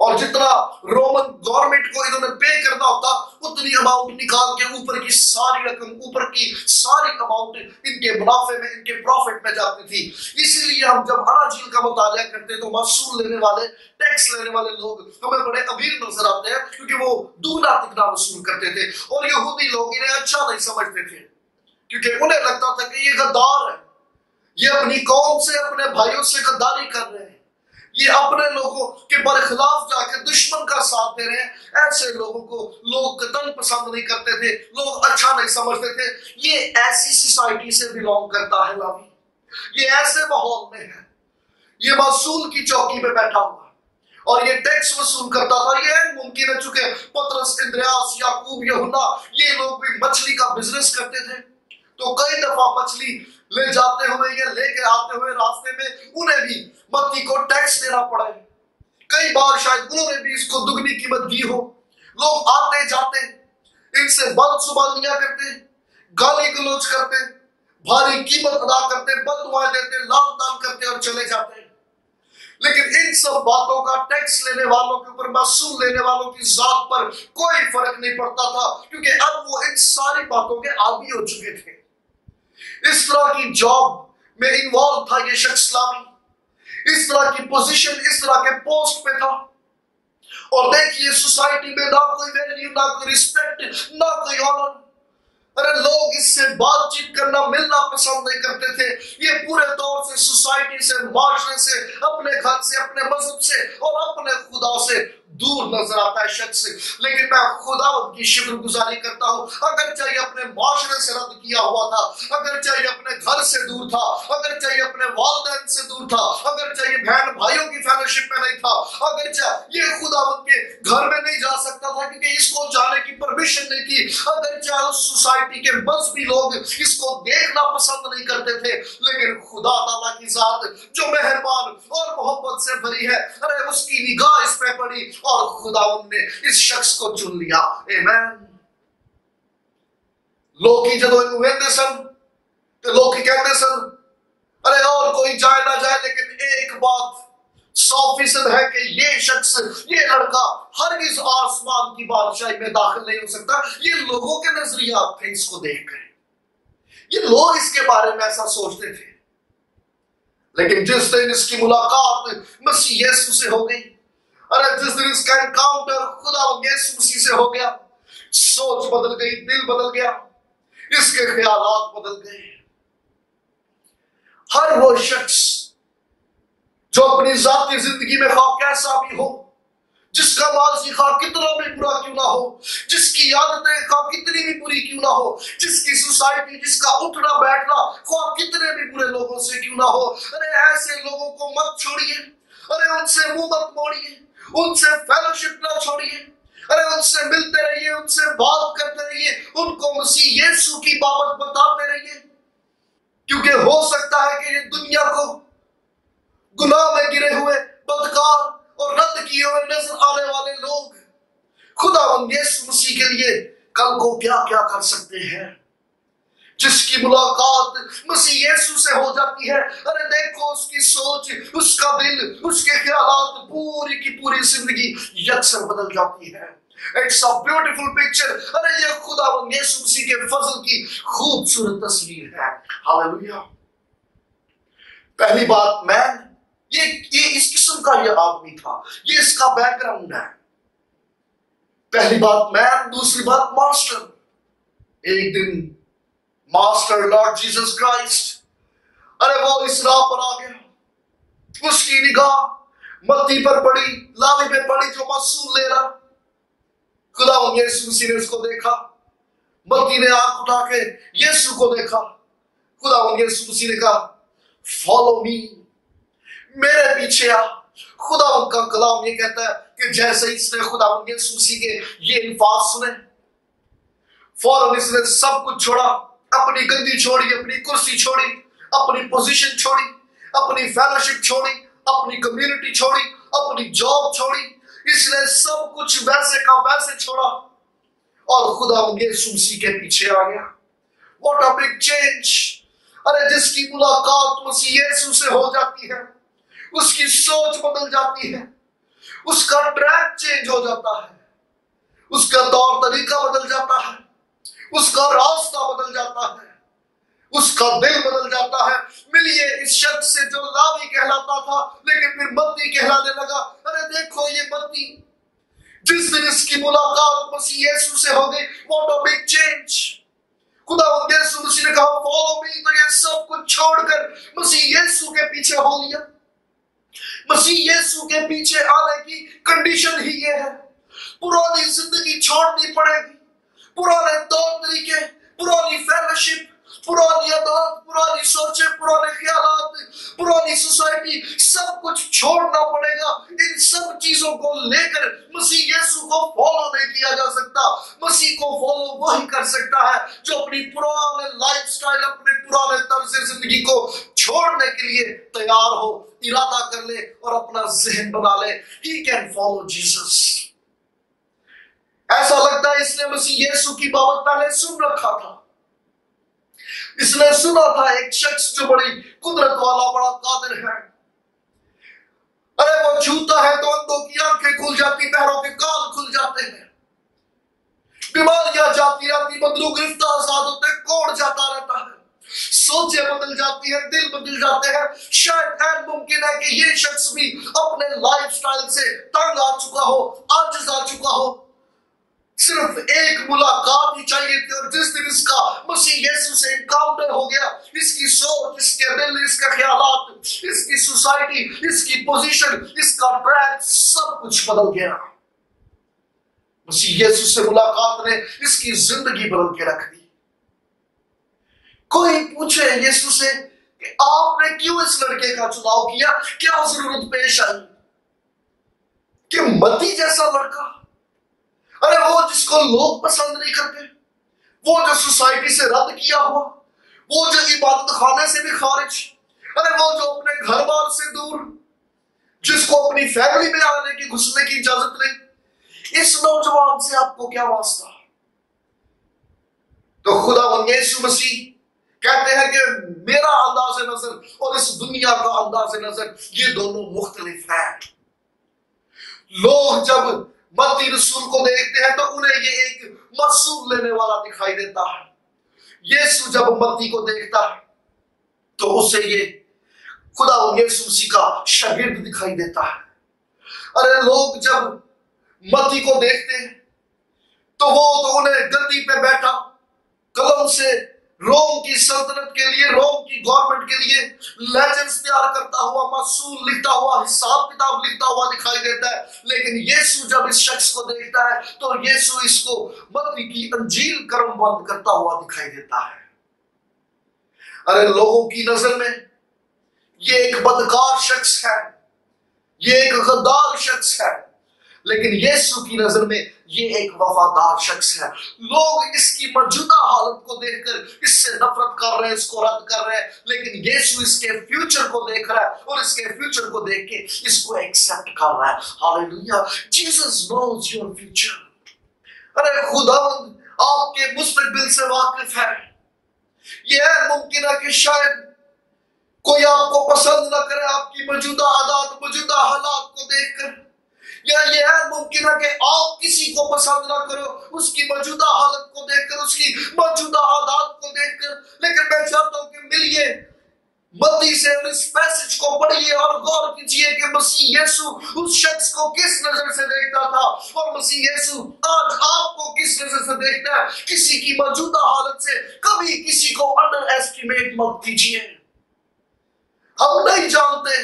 اور جتنا Roman government کو انہوں نے پے کرنا ہوتا اتنی اماؤنٹ نکال کے اوپر کی ساری رقم، اوپر کی ساری اماؤنٹ ان کے منافع میں، ان کے پروفٹ میں جاتی تھی۔ اسی لیے ہم جب اناجیل کا مطالعہ کرتے تو معصول لینے والے، ٹیکس لینے والے لوگ ہمیں بڑے امیر نظر آتے ہیں، کیونکہ وہ دوگنا تگنا وصول کرتے تھے، اور یہودی لوگ انہیں اچھا نہیں سمجھتے تھے، کیونکہ انہیں لگتا تھا کہ یہ غدار ہے، یہ اپنی قوم سے، اپنے بھائیوں سے غداری کر رہے ہیں، یہ اپنے لوگوں کے برخلاف جا کے دشمن کا ساتھ دے رہے ہیں۔ ایسے لوگوں کو لوگ قتل پسند نہیں کرتے تھے، لوگ اچھا نہیں سمجھتے تھے۔ یہ ایسی سوسائٹی سے بلونگ کرتا ہے لاوی، یہ ایسے ماحول میں ہے، یہ معصول کی چوکی پہ بیٹھا ہوا اور یہ ٹیکس وصول کرتا تھا۔ یہ ممکن ہے چونکہ پطرس، اندریاس، یعقوب، یوحنا یہ لوگ بھی مچھلی کا بزنس کرتے تھے، تو کئی دفعہ مچھلی لے جاتے ہوئے یا لے کے آتے ہوئے راستے میں انہیں بھی متی کو ٹیکس دینا پڑا ہے۔ کئی بار شاید انہوں نے بھی اس کو دگنی قیمت دی ہو۔ لوگ آتے جاتے ان سے بد زبانیاں کرتے، گالی گلوچ کرتے، بھاری قیمت ادا کرتے، بد دعائیں دیتے، لعن طعن کرتے اور چلے جاتے۔ لیکن ان سب باتوں کا ٹیکس لینے والوں کے اوپر، معصوم لینے والوں کی ذات پر کوئی فرق نہیں پڑتا تھا، کیونکہ اب وہ ان ساری باتوں کے عادی ہو چکے تھے۔ اس طرح کی جاب میں انوالو تھا یہ شخص لاوی، اس طرح کی پوزیشن، اس طرح کے پوسٹ پہ تھا، اور دیکھیے سوسائٹی میں نہ کوئی ویلیو، نہ کوئی ریسپیکٹ، نہ کوئی آنر۔ ارے لوگ اس سے بات چیت کرنا، ملنا پسند نہیں کرتے تھے۔ یہ پورے طور سے سوسائٹی سے، معاشرے سے، اپنے گھر سے، اپنے مذہب سے اور اپنے خدا سے دور نظر آتا ہے شخص۔ لیکن میں خداوند کی شکر گزاری کرتا ہوں، اگرچہ یہ اپنے معاشرے سے رد کیا ہوا تھا، اگرچہ یہ اپنے گھر سے دور تھا، اگرچہ یہ اپنے والدین سے دور تھا، اگرچہ یہ بہن بھائیوں کی فیلوشپ میں نہیں تھا، اگرچہ یہ خداوند کے گھر میں نہیں جا سکتا تھا کیونکہ اس کو جانے کی پرمیشن نہیں تھی، اگرچہ اس سوسائٹی کے مذہبی لوگ اس کو دیکھنا پسند نہیں کرتے تھے، لیکن خدا تعالیٰ کی ذات جو مہربان اور محبت سے بھری ہے، ارے اس کی نگاہ اس پہ پڑی اور خداوند نے اس شخص کو چن لیا۔ آمین۔ لوگ ہی جدو ویندے سن تو لوگ ہی کہتے سن ارے اور کوئی جائے نہ جائے، لیکن ایک بات 100% ہے کہ یہ شخص، یہ لڑکا ہرگز آسمان کی بادشاہی میں داخل نہیں ہو سکتا۔ یہ لوگوں کے نظریات تھے اس کو دیکھ کر، یہ لوگ اس کے بارے میں ایسا سوچتے تھے، لیکن جس دن اس کی ملاقات مسیح یسوع سے ہو گئی، ارے جس دن اس کا انکاؤنٹر خدا یسوع مسیح سے ہو گیا، سوچ بدل گئی، دل بدل گیا، اس کے خیالات بدل گئے۔ ہر وہ شخص جو اپنی ذاتی زندگی میں خواہ کیسا بھی ہو، جس کا ماضی خواہ کتنا بھی برا کیوں نہ ہو، جس کی عادتیں خواہ کتنی بھی بری کیوں نہ ہو، جس کی سوسائٹی، جس کا اٹھنا بیٹھنا خواہ کتنے بھی برے لوگوں سے کیوں نہ ہو، ارے ایسے لوگوں کو مت چھوڑیے، ارے ان سے منہ مت موڑیے، ان سے فیلوشپ نہ چھوڑیے، ارے ان سے ملتے رہیے، ان سے بات کرتے رہیے، ان کو مسیح یسوع کی بابت بتاتے رہیے، کیونکہ ہو سکتا ہے کہ یہ دنیا کو گناہ میں گرے ہوئے، بدکار اور رد کیے ہوئے نظر آنے والے لوگ خداوند یسوع مسیح کے لیے کل کو کیا کیا کر سکتے ہیں۔ جس کی ملاقات مسیح یسوع سے ہو جاتی ہے، ارے دیکھو اس کی سوچ، اس کا دل، اس کے خیالات، پوری کی پوری زندگی یکسر بدل جاتی ہے۔ It's a beautiful picture۔ ارے یہ خداوند یسوع مسیح کے فضل کی خوبصورت تصویر ہے۔ ہاللویا۔ پہلی بات مین، یہ اس قسم کا یہ آدمی تھا، یہ اس کا بیک گراؤنڈ ہے۔ پہلی بات مین، دوسری بات ماسٹر۔ ایک دن ماسٹر لارڈ جیسس کرائسٹ، ارے وہ اس راہ پر آ گیا، اس کی نگاہ متی پر پڑی، لاوی پہ پڑی جو معصوم لے رہا۔ خداوند یسوع مسیح نے اس کو دیکھا، متی نے آنکھ اٹھا کے یسوع کو دیکھا۔ خداوند یسوع مسیح نے کہا فالو می، میرے پیچھے آ۔ خداوند کا کلام یہ کہتا ہے کہ جیسے اس نے خداوند یسوع مسیح کے یہ الفاظ سنے، فوراً اس نے سب کچھ چھوڑا، اپنی گدی چھوڑی، اپنی کرسی چھوڑی، اپنی پوزیشن چھوڑی، اپنی فیلوشپ چھوڑی، اپنی کمیونٹی چھوڑی، اپنی جاب چھوڑی، اس نے سب کچھ ویسے کا ویسے چھوڑا اور خداوند یسوع مسیح کے پیچھے آ گیا۔ What a big change. ارے جس کی ملاقات مسیح یسوع سے ہو جاتی ہے، اس کی سوچ بدل جاتی ہے، اس کا ٹریک چینج ہو جاتا ہے، اس کا طور طریقہ بدل جاتا ہے، اس کا راستہ بدل جاتا ہے، اس کا دل بدل جاتا ہے۔ ملیے اس شخص سے جو لاوی کہلاتا تھا لیکن پھر متی کہلانے لگا۔ ارے دیکھو یہ متی، جس دن اس کی ملاقات مسیح یسوع سے ہو گئی، واٹ اے بگ چینج۔ خدا یسوع مسیح نے کہا فالو می، تو یہ سب کچھ چھوڑ کر مسیح یسوع کے پیچھے ہو لیا۔ مسیح یسوع کے پیچھے آنے کی کنڈیشن ہی یہ ہے، پرانی زندگی چھوڑنی پڑے گی، پرانے طور طریقے، پرانی فیلوشپ، پرانی عادات، پرانی سوچیں، پرانے خیالات، پرانی سوسائٹی، سب کچھ چھوڑنا پڑے گا۔ ان سب چیزوں کو لے کر مسیح یسوع کو فالو نہیں کیا جا سکتا۔ مسیح کو فالو وہی کر سکتا ہے جو اپنی پرانے لائف سٹائل، اپنے پرانے طرز زندگی کو چھوڑنے کے لیے تیار ہو، ارادہ کر لے اور اپنا ذہن بنا لے۔ He can follow Jesus۔ ایسا لگتا ہے اس نے مسیح یسوع کی بابت پہلے سن رکھا تھا، اس نے سنا تھا ایک شخص جو بڑی قدرت والا، بڑا قادر ہے۔ ارے وہ چھوتا ہے تو اندھوں کی آنکھیں کھل جاتی، بہروں کے کان کھل جاتے ہیں، بیماریاں جاتی رہتی، بدلو گرفتہ آزاد ہوتے، کوڑ جاتا رہتا ہے، سوچیں بدل جاتی ہیں، دل بدل جاتے ہیں۔ شاید این ممکن ہے کہ یہ شخص بھی اپنے لائف سٹائل سے تنگ آ چکا ہو، عاجز آ چکا ہو، صرف ایک ملاقات ہی چاہیے تھی، اور جس دن اس کا مسیح یسوع سے انکاؤنٹر ہو گیا، اس کی سوچ، اس کے دل، اس کے خیالات، اس کی سوسائٹی، اس کی پوزیشن، اس کا ٹریک، سب کچھ بدل گیا۔ مسیح یسوع سے ملاقات نے اس کی زندگی بدل کے رکھ دی۔ کوئی پوچھے یسوع سے کہ آپ نے کیوں اس لڑکے کا چناؤ کیا، کیا ضرورت پیش آئی کہ متی جیسا لڑکا، ارے وہ جس کو لوگ پسند نہیں کرتے، وہ جو سوسائٹی سے رد کیا ہوا، وہ جو عبادت خانے سے بھی خارج، ارے وہ جو اپنے گھر بار سے دور، جس کو اپنی فیملی میں آنے کی، گھسنے کی اجازت نہیں، اس نوجوان سے آپ کو کیا واسطہ؟ تو خدا یسوع مسیح کہتے ہیں کہ میرا انداز نظر اور اس دنیا کا انداز نظر یہ دونوں مختلف ہیں۔ لوگ جب متی رسول کو دیکھتے ہیں تو انہیں یہ ایک مسئول لینے والا دکھائی دیتا ہے۔ یسوع جب متی کو دیکھتا ہے تو اسے یہ خدا یسوع مسیح کا شاگرد دکھائی دیتا ہے۔ ارے لوگ جب متی کو دیکھتے ہیں تو وہ تو انہیں گدی پہ بیٹھا، قلم سے روم کی سلطنت کے لیے، روم کی گورنمنٹ کے لیے لیجنز تیار کرتا ہوا، مسئول لکھتا ہوا، حساب کتاب لکھتا ہوا دکھائی دیتا ہے۔ لیکن یسوع جب اس شخص کو دیکھتا ہے تو یسوع اس کو متی کی انجیل کرم بند کرتا ہوا دکھائی دیتا ہے۔ ارے لوگوں کی نظر میں یہ ایک بدکار شخص ہے، یہ ایک غدار شخص ہے، لیکن یسوع کی نظر میں یہ ایک وفادار شخص ہے۔ لوگ اس کی موجودہ حالت کو دیکھ کر اس سے نفرت کر رہے ہیں، اس کو رد کر رہے ہیں، لیکن یسوع اس کے فیوچر کو دیکھ رہا ہے اور اس کے فیوچر کو دیکھ کے اس کو ایکسپٹ کر رہا ہے۔ ہاللیلویہ، جیسس نوز یور فیوچر۔ ارے خداوند آپ کے مستقبل سے واقف ہے۔ یہ ممکن ہے کہ شاید کوئی آپ کو پسند نہ کرے آپ کی موجودہ عادات، موجودہ حالات کو دیکھ کر، یا یہ ہے ممکن ہے کہ آپ کسی کو پسند نہ کرو اس کی موجودہ حالت کو دیکھ کر، اس کی موجودہ عادات کو دیکھ کر، لیکن میں چاہتا ہوں کہ ملیے متی سے اور اس پیسج کو پڑھیے اور غور کیجیے کہ مسیح یسوع اس شخص کو کس نظر سے دیکھتا تھا اور مسیح یسوع آج آپ کو کس نظر سے دیکھتا ہے۔ کسی کی موجودہ حالت سے کبھی کسی کو انڈر ایسٹیمیٹ مت کیجیے۔ ہم نہیں جانتے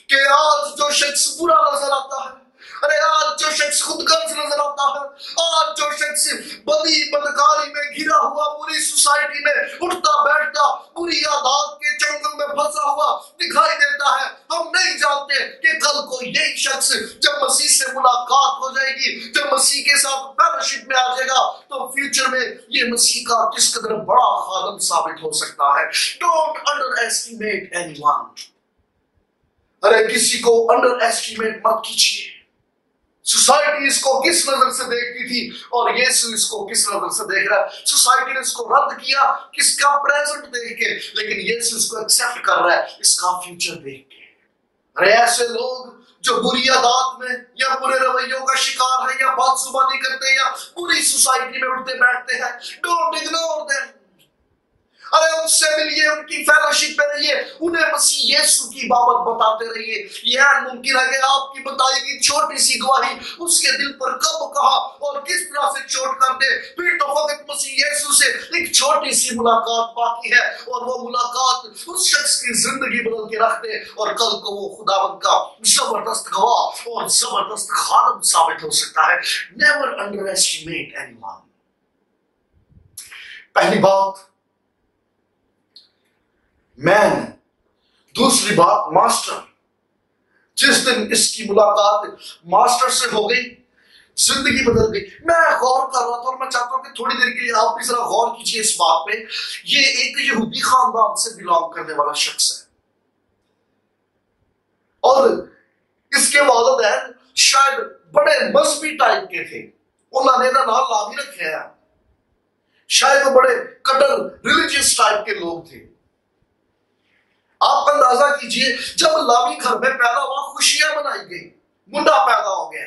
کہ آج جو شخص برا نظر آتا ہے، ارے آج جو شخص خود غرض نظر آتا ہے، آج جو شخص بدی بدکاری میں گھرا ہوا، پوری سوسائٹی میں اٹھتا بیٹھتا، پوری عادات کے چنگل میں پھنسا ہوا دکھائی دیتا ہے، ہم نہیں جانتے کہ کل کو یہی شخص جب مسیح سے ملاقات ہو جائے گی، جب مسیح کے ساتھ فیلوشپ میں آ جائے گا تو فیوچر میں یہ مسیح کا کس قدر بڑا خادم ثابت ہو سکتا ہے۔ Don't underestimate anyone. ارے کسی کو انڈر ایسٹیمیٹ مت کیجیے۔ سوسائٹی اس کو کس نظر سے دیکھتی تھی اور یسوع اس کو کس نظر سے دیکھ رہا ہے۔ سوسائٹی نے اس کو رد کیا کس کا پریزنٹ دیکھ کے، لیکن یسوع اس کو ایکسپٹ کر رہا ہے اس کا فیوچر دیکھ کے۔ ارے ایسے لوگ جو بری عادات میں یا برے رویوں کا شکار ہے یا بد زبانی کرتے ہیں یا بری سوسائٹی میں اٹھتے بیٹھتے ہیں، ڈونٹ اگنور دیم. ارے ان سے ملیے، ان کی فیلوشپ میں رہیے، انہیں مسیح یسوع کی بابت بتاتے رہیے. یہ ممکن ہے کہ آپ کی بتائی گی چھوٹی سی گواہی اس کے دل پر کب کہا اور کس طرح سے چوٹ کر دے. پھر تو فقط مسیح یسوع سے ایک چھوٹی سی ملاقات باقی ہے، اور وہ ملاقات اس شخص کی زندگی بدل کے رکھ دے، اور کل کو وہ خداوند کا زبردست گواہ اور زبردست خادم ثابت ہو سکتا ہے. Never under estimate any one. پہلی بات مین، دوسری بات ماسٹر. جس دن اس کی ملاقات ماسٹر سے ہو گئی زندگی بدل گئی. میں غور کر رہا تھا اور میں چاہتا ہوں کہ تھوڑی دیر کے لیے آپ بھی ذرا غور کیجئے اس بات پہ. یہ ایک یہودی خاندان سے بلانگ کرنے والا شخص ہے، اور اس کے والدین شاید بڑے مذہبی ٹائپ کے تھے. انہوں نے نام لاوی رکھے ہیں، شاید وہ بڑے کٹر ریلیجیس ٹائپ کے لوگ تھے. آپ اندازہ کیجئے جب لاوی گھر میں پیدا ہوا خوشیاں منائی گئی، منڈا پیدا ہو گیا،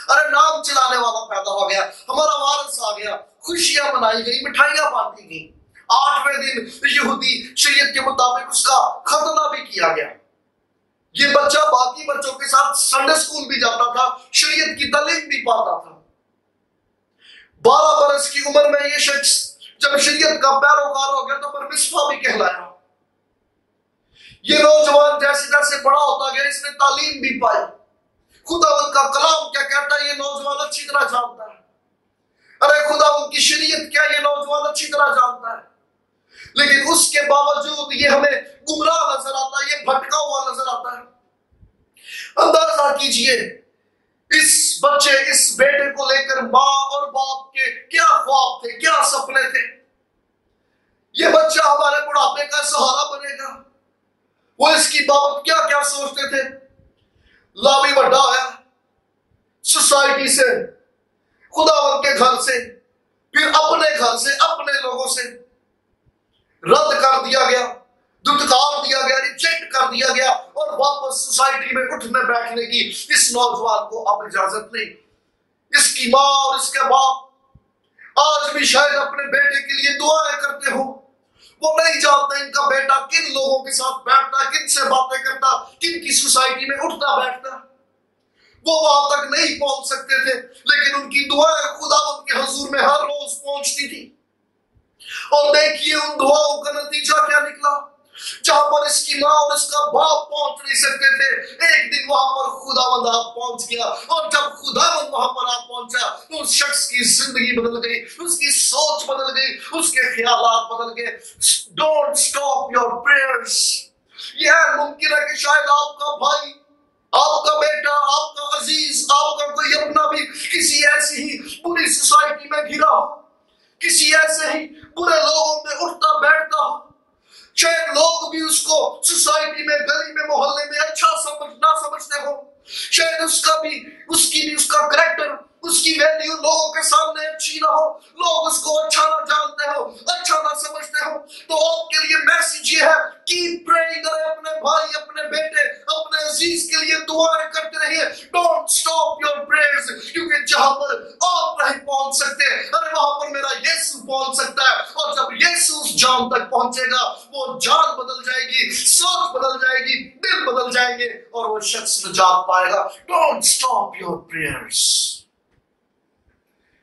ارے نام چلانے والا پیدا ہو گیا، ہمارا وارث آ گیا، خوشیاں منائی گئی، مٹھائیاں بانٹی گئی. 8ویں دن یہودی شریعت کے مطابق اس کا ختنہ بھی کیا گیا. یہ بچہ باقی بچوں کے ساتھ سنڈے اسکول بھی جاتا تھا، شریعت کی تعلیم بھی پاتا تھا. 12 برس کی عمر میں یہ شخص جب شریعت کا پیروکار ہو گیا تو پر مصفا بھی کہلایا. یہ نوجوان جیسے جیسے بڑا ہوتا گیا اس نے تعلیم بھی پائی. خداوند کا کلام کیا کہتا ہے یہ نوجوان اچھی طرح جانتا ہے. ارے خداوند کی شریعت کیا یہ نوجوان اچھی طرح جانتا ہے. لیکن اس کے باوجود یہ ہمیں گمراہ نظر آتا ہے، یہ بھٹکا ہوا نظر آتا ہے. اندازہ کیجئے اس بچے، اس بیٹے کو لے کر ماں اور باپ کے کیا خواب تھے، کیا سپنے تھے. یہ بچہ ہمارے بڑھاپے کا سہارا بنے گا. وہ اس کی بابت کیا کیا سوچتے تھے. لاوی بڑا آیا سوسائٹی سے، خداوند کے گھر سے، پھر اپنے گھر سے، اپنے لوگوں سے رد کر دیا گیا، دھتکار دیا گیا، ریجیکٹ کر دیا گیا، اور واپس سوسائٹی میں اٹھنے بیٹھنے کی اس نوجوان کو اب اجازت نہیں. اس کی ماں اور اس کے باپ آج بھی شاید اپنے بیٹے کے لیے دعائیں کرتے ہوں. وہ نہیں جانتے ان کا بیٹا کن لوگوں کے ساتھ بیٹھتا، کن سے باتیں کرتا، کن کی سوسائٹی میں اٹھتا بیٹھتا. وہ وہاں تک نہیں پہنچ سکتے تھے، لیکن ان کی دعائیں خداوند کے حضور میں ہر روز پہنچتی تھی. اور دیکھیے ان دعاؤں کا نتیجہ کیا نکلا. جہاں پر اس کی ماں اور اس کا باپ پہنچ نہیں سکتے تھے، ایک دن وہاں پر خداوند آپ پہنچ گیا. اور جب خداوند وہاں پر آپ پہنچا تو اس شخص کی زندگی بدل گئی، اس کی سوچ بدل گئی، اس کے خیالات بدل گئے. Don't stop your prayers. یہ ممکن ہے کہ شاید آپ کا بھائی، آپ کا بیٹا، آپ کا عزیز، آپ کا کوئی اپنا بھی کسی ایسی ہی بری سوسائٹی میں گھرا ہو، کسی ایسے ہی برے لوگوں میں اٹھتا بیٹھتا ہو. شاید لوگ بھی اس کو سوسائٹی میں، گلی میں، محلے میں اچھا نہ سمجھتے ہو. شاید اس کا کریکٹر، اس کی ویلیو لوگوں کے سامنے اچھی نہ ہو، لوگ اس کو اچھا نہ جانتے ہو، اچھا نہ سمجھتے ہو. تو آپ کے لیے میسج یہ ہے، کیپ پریئنگ. اپنے بھائی، اپنے بیٹے، اپنے عزیز کے لیے دعائیں کرتے رہیے. Don't stop your prayers. کیونکہ جہاں پر آپ نہیں پہنچ سکتے، ارے وہاں پر میرا یسوع پہنچ سکتا ہے. اور جب یسوع اس جان تک پہنچے گا، وہ جان بدل جائے گی، سوچ بدل جائے گی، دل بدل جائیں گے، اور وہ شخص نجات پائے گا. Don't stop your prayers.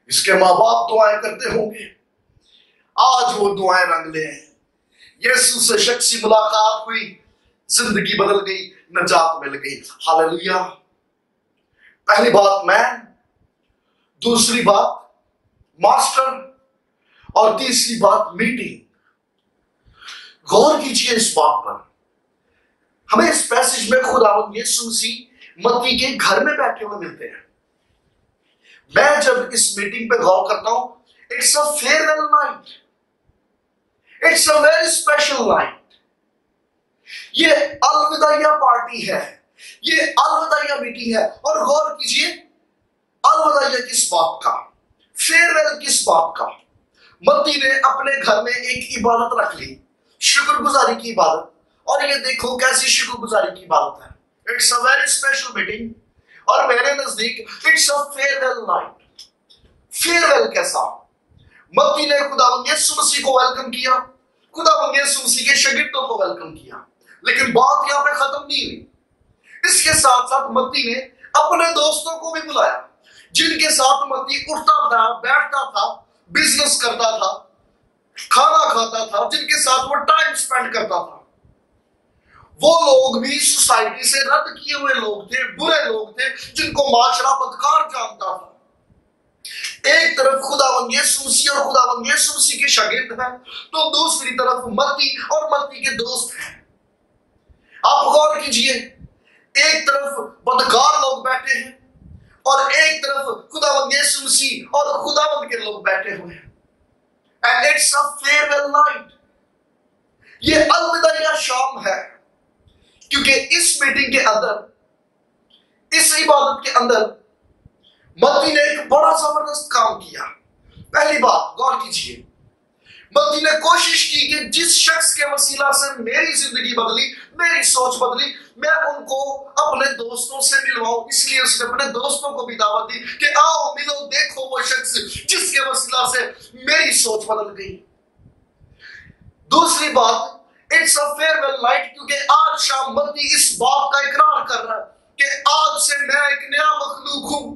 اس کے ماں باپ دعائیں کرتے ہوں گے، آج وہ دعائیں رنگ لیں. یسوع سے شخصی ملاقات ہوئی، زندگی بدل گئی، نجات مل گئی. ہاللویا. پہلی بات مین، دوسری بات ماسٹر، اور تیسری بات میٹنگ. غور کیجئے اس بات پر. ہمیں اس پیسج میں خداوند یسوع مسیح متی کے گھر میں بیٹھے ہوئے ملتے ہیں. میں جب اس میٹنگ پہ غور کرتا ہوں، it's a farewell night, it's a very special night. یہ الوداعیہ پارٹی ہے، یہ الوداعیہ میٹنگ ہے. اور غور کیجئے الوداعیہ کس بات کا، فیئرویل کس بات کا. متی نے اپنے گھر میں ایک عبادت رکھ لی، شکر گزاری کی عبادت. اور یہ دیکھو کیسی شکر گزاری کی عبادت ہے. It's a very special meeting. اور میرے نزدیک it's a farewell night. Farewell کیسا؟ متی نے خداوند یسوع مسیح کو ویلکم کیا، خداوند یسوع مسیح کے شاگردوں کو ویلکم کیا، لیکن بات یہاں پہ ختم نہیں ہوئی. اس کے ساتھ ساتھ متی نے اپنے دوستوں کو بھی بلایا جن کے ساتھ متی اٹھتا تھا، بیٹھتا تھا، بزنس کرتا تھا، کھانا کھاتا تھا، جن کے ساتھ وہ ٹائم سپینڈ کرتا تھا. وہ لوگ بھی سوسائٹی سے رد کیے ہوئے لوگ تھے، برے لوگ تھے جن کو معاشرہ بدکار جانتا تھا. ایک طرف خداوند یسوع مسیح اور خداوند یسوع مسیح کے شاگرد ہیں، تو دوسری طرف متی اور متی کے دوست ہیں. آپ غور کیجئے، ایک طرف بدکار لوگ بیٹھے ہیں اور ایک طرف خداوند یسوع مسیح اور خداوند کے لوگ بیٹھے ہوئے ہیں. And it's a farewell night. یہ الوداعیہ شام ہے، کیونکہ اس میٹنگ کے اندر، اس عبادت کے اندر متی نے ایک بڑا زبردست کام کیا. پہلی بات غور کیجئے، متی نے کوشش کی کہ جس شخص کے وسیلہ سے میری زندگی بدلی، میری سوچ بدلی، میں ان کو اپنے دوستوں سے ملواؤں. اس لیے اس نے اپنے دوستوں کو بھی دعوت دی کہ آؤ ملو، دیکھو وہ شخص جس کے وسیلہ سے میری سوچ بدل گئی. دوسری بات اٹس اے فیئرویل نائٹ، کیونکہ آج شام متی اس بات کا اقرار کر رہا ہے کہ آج سے میں ایک نیا مخلوق ہوں.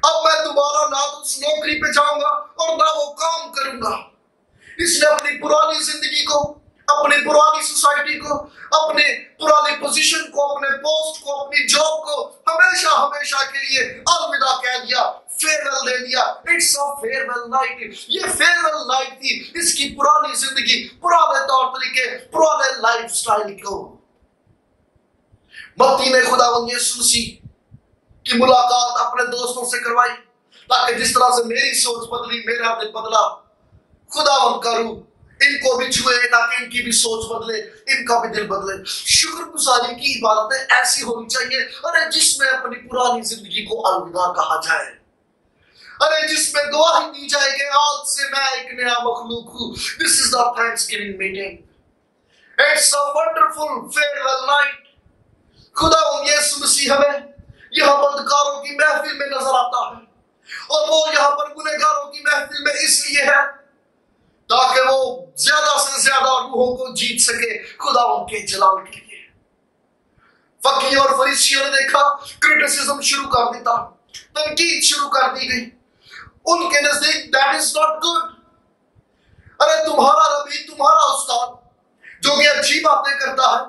اب میں دوبارہ نہ تو اس نوکری پہ جاؤں گا اور نہ وہ کام کروں گا. اس نے اپنی پرانی زندگی کو، اپنی پرانی سوسائٹی کو، اپنے پرانے پوزیشن کو، اپنے پوسٹ کو، اپنی جاب کو ہمیشہ ہمیشہ کے لیے الوداع کہہ دیا، فیئرویل دے دیا. It's a farewell night. یہ فیئرویل نائٹ تھی اس کی پرانی زندگی، پرانے طور طریقے، پرانے لائف سٹائل کو. متی نے خداوند یسوع مسیح کی ملاقات اپنے دوستوں سے کروائی تاکہ جس طرح سے میری سوچ بدلی، میرا دل بدلا، خداوند کا روح ان کو بھی چھوئے تاکہ ان کی بھی سوچ بدلے، ان کا بھی دل بدلے. شکر گزاری کی عبادتیں ایسی ہونی چاہیے ارے جس میں اپنی پرانی زندگی کو الوداع کہا جائے، ارے جس میں گواہی دی جائے کہ آج سے میں ایک نیا مخلوق ہوں. This is the Thanksgiving meeting. It's a wonderful farewell night. خداوند یسوع مسیح ہمیں یہاں بدکاروں کی محفل میں نظر آتا ہے اور وہ یہاں پر گنہگاروں کی محفل میں اس لیے ہے تاکہ وہ زیادہ سے زیادہ روحوں کو جیت سکے خداوند کے جلال کے لیے. فقیہ اور فریسیوں نے دیکھا، کرٹیسزم شروع کر دیتا، تنقید شروع کر دی گئی. ان کے نزدیک that is not good. ارے تمہارا ربی، تمہارا استاد جو کہ اچھی باتیں کرتا ہے،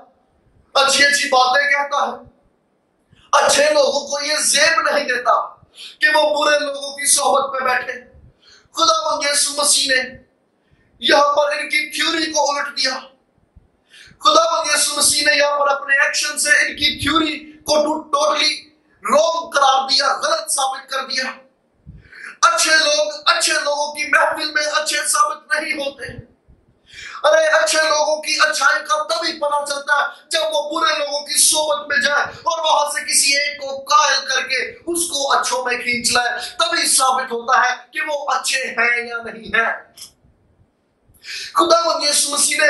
اچھی اچھی باتیں کہتا ہے، اچھے لوگوں کو یہ زیب نہیں دیتا کہ وہ برے لوگوں کی صحبت پہ بیٹھے. خداوند یسوع مسیح نے یہاں پر ان کی تھیوری کو الٹ دیا. خداوند یسوع مسیح نے یہاں پر اپنے ایکشن سے ان کی تھیوری کو ٹوٹلی رونگ قرار دیا، غلط ثابت کر دیا. اچھے لوگ اچھے لوگوں کی محفل میں اچھے ثابت نہیں ہوتے. ارے اچھے لوگوں کی اچھائی کا تبھی پتہ چلتا ہے جب وہ برے لوگوں کی صحبت میں جائے اور وہاں سے کسی ایک کو قائل کر کے اس کو اچھوں میں کھینچ لائے. تبھی ثابت ہوتا ہے کہ وہ اچھے ہیں یا نہیں ہیں. خداوند یسوع مسیح نے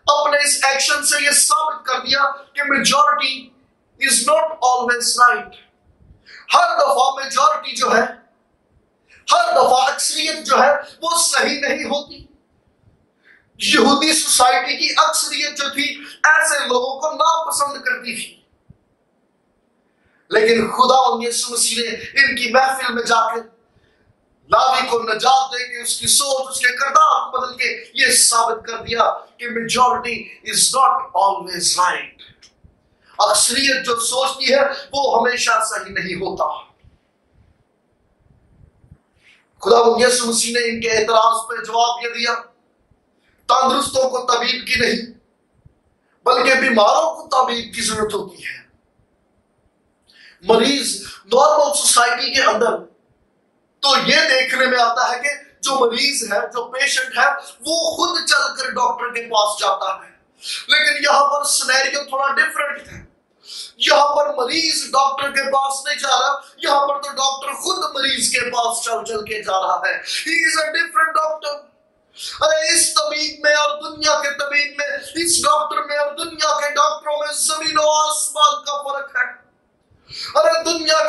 اپنے اس ایکشن سے یہ ثابت کر دیا کہ majority is not always right. ہر دفعہ میجورٹی جو ہے، ہر دفعہ اکثریت جو ہے وہ صحیح نہیں ہوتی. یہودی سوسائٹی کی اکثریت جو تھی ایسے لوگوں کو ناپسند کرتی تھی، لیکن خداوند یسوع مسیح نے ان کی محفل میں جا کے لاوی کو نجات دے کے اس کی سوچ، اس کے کردار کو بدل کے یہ ثابت کر دیا کہ majority is not always right. اکثریت جو سوچتی ہے وہ ہمیشہ صحیح نہیں ہوتا. خداوند یسوع مسیح نے ان کے اعتراض پہ جواب یہ دیا، تندرستوں کو طبیب کی نہیں بلکہ بیماروں کو طبیب کی ضرورت ہوتی ہے. مریض نارمل سوسائٹی کے اندر تو یہ دیکھنے میں آتا ہے کہ جو مریض ہے، جو پیشنٹ ہے، وہ خود چل کر ڈاکٹر کے پاس جاتا ہے. لیکن یہاں پر سینیریو تھوڑا ڈیفرنٹ ہے. یہاں پر مریض ڈاکٹر کے پاس نہیں جا رہا، یہاں پر تو ڈاکٹر خود مریض کے پاس چل چل کے جا رہا ہے. He is a different doctor. ارے اس طبیب میں اور دنیا کے طبیب میں، اس ڈاکٹر میں اور دنیا کے ڈاکٹروں میں زمین و آسمان کا فرق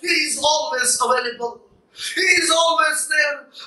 he is always available, he is always there।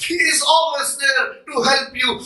he is always there to help you।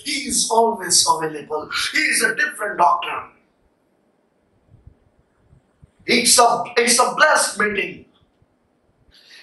he is always available। he is a different doctor। It's a blessed meeting।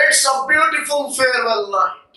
It's a beautiful farewell night।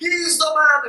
He is the man।